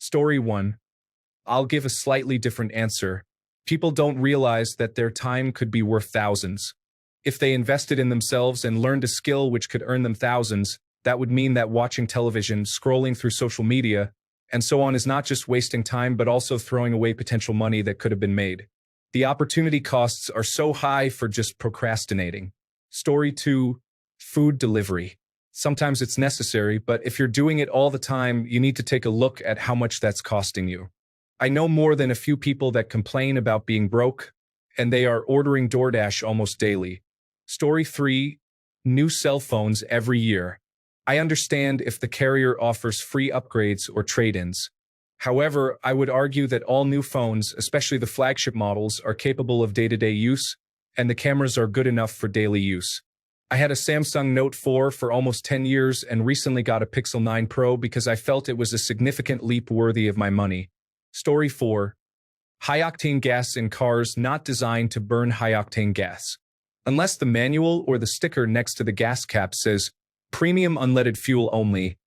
Story 1. I'll give a slightly different answer. People don't realize that their time could be worth thousands. If they invested in themselves and learned a skill which could earn them thousands, that would mean that watching television, scrolling through social media, and so on is not just wasting time but also throwing away potential money that could have been made. The opportunity costs are so high for just procrastinating. Story 2. Food delivery. Sometimes it's necessary, but if you're doing it all the time, you need to take a look at how much that's costing you. I know more than a few people that complain about being broke, and they are ordering DoorDash almost daily. Story 3. New cell phones every year. I understand if the carrier offers free upgrades or trade-ins. However, I would argue that all new phones, especially the flagship models, are capable of day-to-day use, and the cameras are good enough for daily use. I had a Samsung Note 4 for almost 10 years and recently got a Pixel 9 Pro because I felt it was a significant leap worthy of my money. Story 4. High-octane gas in cars not designed to burn high-octane gas. Unless the manual or the sticker next to the gas cap says, "Premium unleaded fuel only,"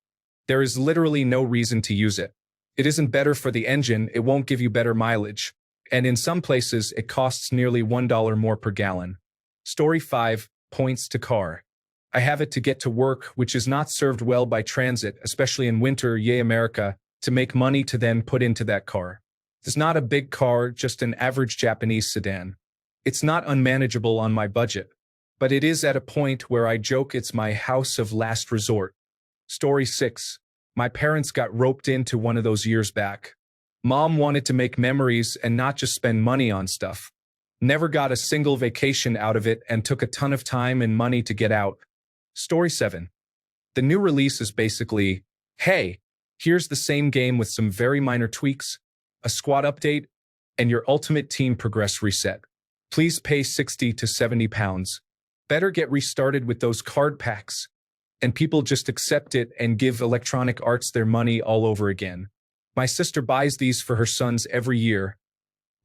there is literally no reason to use it. It isn't better for the engine, it won't give you better mileage, and in some places it costs nearly $1 more per gallon. Story 5. Points to car. I have it to get to work, which is not served well by transit, especially in winter, yay America, to make money to then put into that car. It's not a big car, just an average Japanese sedan. It's not unmanageable on my budget, but it is at a point where I joke it's my house of last resort. Story 6. My parents got roped into one of those years back. Mom wanted to make memories and not just spend money on stuff. Never got a single vacation out of it and took a ton of time and money to get out. Story 7. The new release is basically, hey, here's the same game with some very minor tweaks, a squad update, and your ultimate team progress reset. Please pay 60 to 70 pounds. Better get restarted with those card packs. And people just accept it and give Electronic Arts their money all over again. My sister buys these for her sons every year.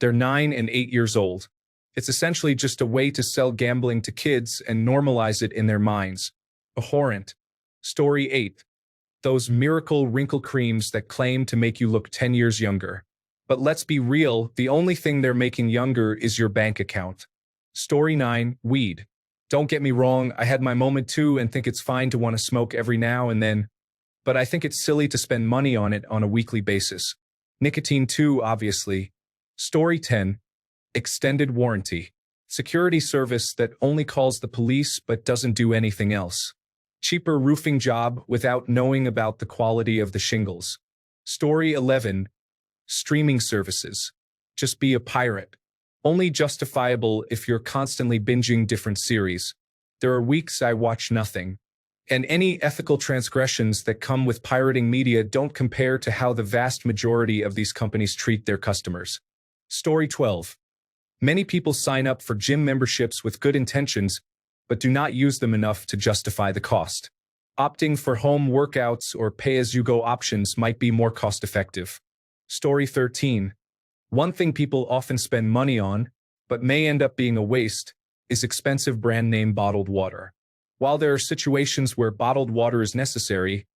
They're 9 and 8 years old. It's essentially just a way to sell gambling to kids and normalize it in their minds. Abhorrent. Story 8. Those miracle wrinkle creams that claim to make you look 10 years younger. But let's be real, the only thing they're making younger is your bank account. Story 9. Weed. Don't get me wrong, I had my moment too and think it's fine to want to smoke every now and then, but I think it's silly to spend money on it on a weekly basis. Nicotine too, obviously. Story 10. Extended warranty. Security service that only calls the police but doesn't do anything else. Cheaper roofing job without knowing about the quality of the shingles. Story 11. Streaming services. Just be a pirate. Only justifiable if you're constantly binging different series. There are weeks I watch nothing. And any ethical transgressions that come with pirating media don't compare to how the vast majority of these companies treat their customers. Story 12. Many people sign up for gym memberships with good intentions, but do not use them enough to justify the cost. Opting for home workouts or pay-as-you-go options might be more cost-effective. Story 13. One thing people often spend money on, but may end up being a waste, is expensive brand-name bottled water. While there are situations where bottled water is necessary,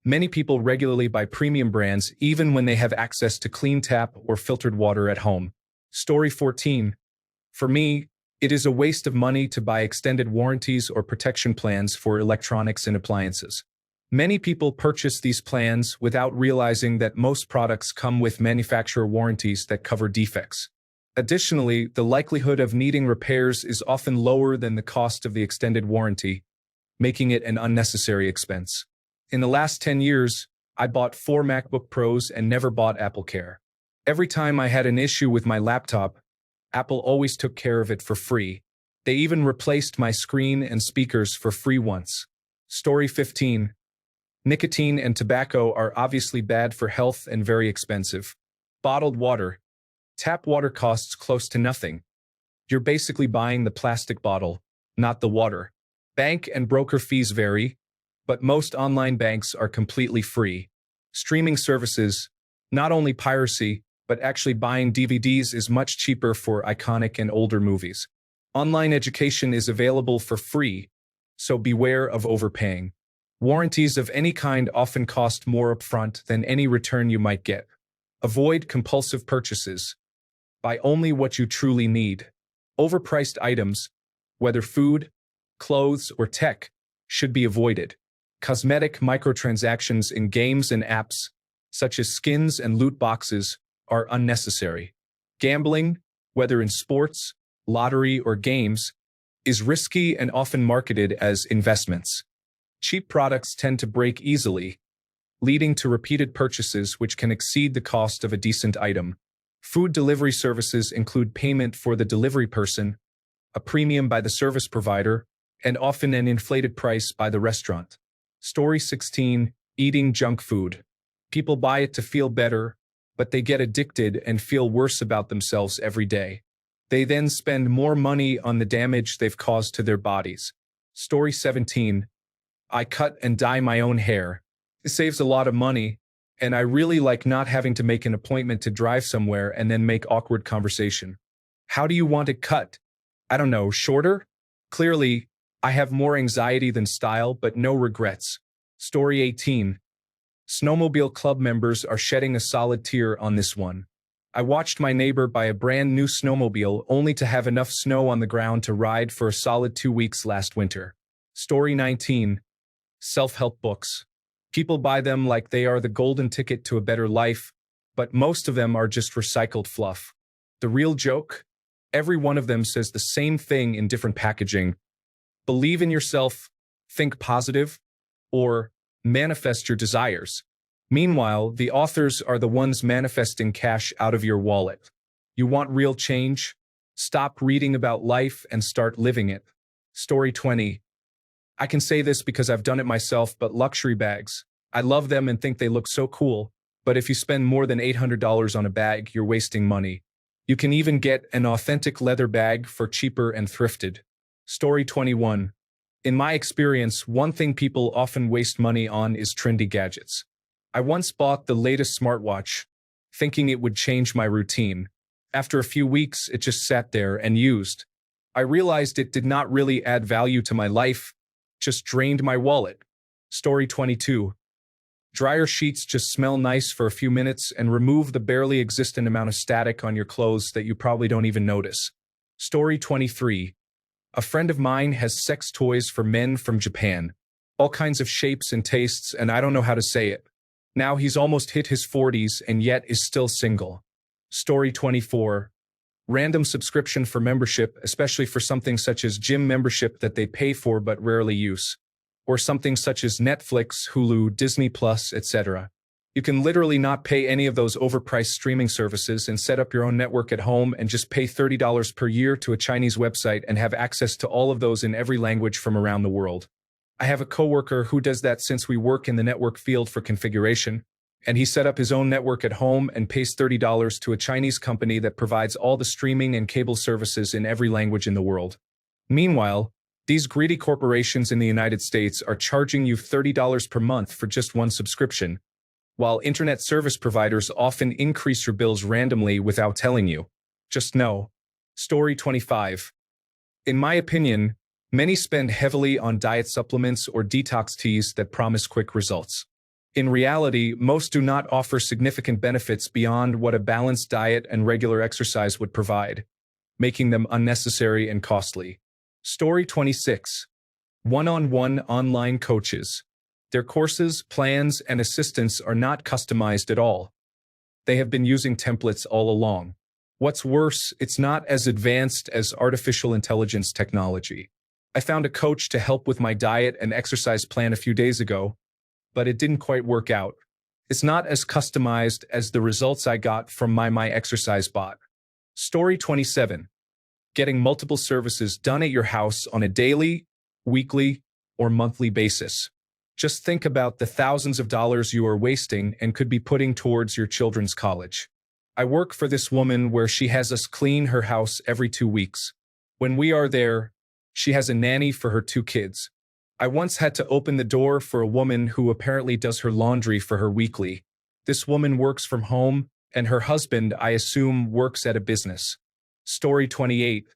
many people regularly buy premium brands even when they have access to clean tap or filtered water at home. Story 14. For me, it is a waste of money to buy extended warranties or protection plans for electronics and appliances. Many people purchase these plans without realizing that most products come with manufacturer warranties that cover defects. Additionally, the likelihood of needing repairs is often lower than the cost of the extended warranty, making it an unnecessary expense. In the last 10 years, I bought 4 MacBook Pros and never bought AppleCare. Every time I had an issue with my laptop, Apple always took care of it for free. They even replaced my screen and speakers for free once. Story 15. Nicotine and tobacco are obviously bad for health and very expensive. Bottled water. Tap water costs close to nothing. You're basically buying the plastic bottle, not the water. Bank and broker fees vary, but most online banks are completely free. Streaming services, not only piracy, but actually buying DVDs is much cheaper for iconic and older movies. Online education is available for free, so beware of overpaying. Warranties of any kind often cost more upfront than any return you might get. Avoid compulsive purchases. Buy only what you truly need. Overpriced items, whether food, clothes, or tech, should be avoided. Cosmetic microtransactions in games and apps, such as skins and loot boxes, are unnecessary. Gambling, whether in sports, lottery, or games, is risky and often marketed as investments. Cheap products tend to break easily, leading to repeated purchases which can exceed the cost of a decent item. Food delivery services include payment for the delivery person, a premium by the service provider, and often an inflated price by the restaurant. Story 16. Eating junk food. People buy it to feel better, but they get addicted and feel worse about themselves every day. They then spend more money on the damage they've caused to their bodies. Story 17. I cut and dye my own hair. It saves a lot of money, and I really like not having to make an appointment to drive somewhere and then make awkward conversation. How do you want it cut? I don't know, shorter? Clearly, I have more anxiety than style, but no regrets. Story 18. Snowmobile club members are shedding a solid tear on this one. I watched my neighbor buy a brand new snowmobile only to have enough snow on the ground to ride for a solid 2 weeks last winter. Story 19. Self-help books. People buy them like they are the golden ticket to a better life, but most of them are just recycled fluff. The real joke? Every one of them says the same thing in different packaging. Believe in yourself, think positive, or manifest your desires. Meanwhile, the authors are the ones manifesting cash out of your wallet. You want real change? Stop reading about life and start living it. Story 20. I can say this because I've done it myself, but luxury bags. I love them and think they look so cool, but if you spend more than $800 on a bag, you're wasting money. You can even get an authentic leather bag for cheaper and thrifted. Story 21. In my experience, one thing people often waste money on is trendy gadgets. I once bought the latest smartwatch, thinking it would change my routine. After a few weeks, it just sat there and used. I realized it did not really add value to my life, just drained my wallet. Story 22. Dryer sheets just smell nice for a few minutes and remove the barely existent amount of static on your clothes that you probably don't even notice. Story 23. A friend of mine has sex toys for men from Japan. All kinds of shapes and tastes, and I don't know how to say it. Now he's almost hit his 40s and yet is still single. Story 24. Random subscription for membership, especially for something such as gym membership that they pay for but rarely use. Or something such as Netflix, Hulu, Disney Plus, etc. You can literally not pay any of those overpriced streaming services and set up your own network at home and just pay $30 per year to a Chinese website and have access to all of those in every language from around the world. I have a coworker who does that since we work in the network field for configuration, and he set up his own network at home and pays $30 to a Chinese company that provides all the streaming and cable services in every language in the world. Meanwhile, these greedy corporations in the United States are charging you $30 per month for just one subscription, while internet service providers often increase your bills randomly without telling you. Just know. Story 25. In my opinion, many spend heavily on diet supplements or detox teas that promise quick results. In reality, most do not offer significant benefits beyond what a balanced diet and regular exercise would provide, making them unnecessary and costly. Story 26. One-on-one online coaches. Their courses, plans, and assistance are not customized at all. They have been using templates all along. What's worse, it's not as advanced as artificial intelligence technology. I found a coach to help with my diet and exercise plan a few days ago, but it didn't quite work out. It's not as customized as the results I got from my exercise bot. Story 27. Getting multiple services done at your house on a daily, weekly, or monthly basis. Just think about the thousands of dollars you are wasting and could be putting towards your children's college. I work for this woman where she has us clean her house every 2 weeks. When we are there, she has a nanny for her 2 kids. I once had to open the door for a woman who apparently does her laundry for her weekly. This woman works from home, and her husband, I assume, works at a business. Story 28.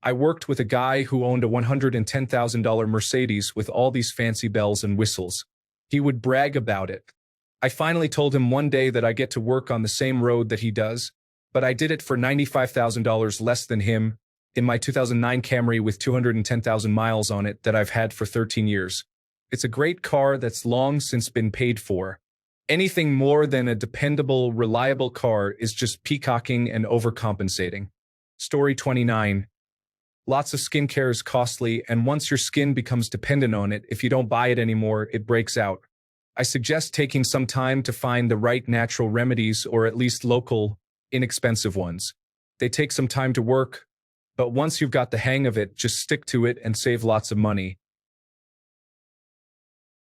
I worked with a guy who owned a $110,000 Mercedes with all these fancy bells and whistles. He would brag about it. I finally told him one day that I get to work on the same road that he does, but I did it for $95,000 less than him in my 2009 Camry with 210,000 miles on it that I've had for 13 years. It's a great car that's long since been paid for. Anything more than a dependable, reliable car is just peacocking and overcompensating. Story 29. Lots of skincare is costly, and once your skin becomes dependent on it, if you don't buy it anymore, it breaks out. I suggest taking some time to find the right natural remedies, or at least local, inexpensive ones. They take some time to work, but once you've got the hang of it, just stick to it and save lots of money.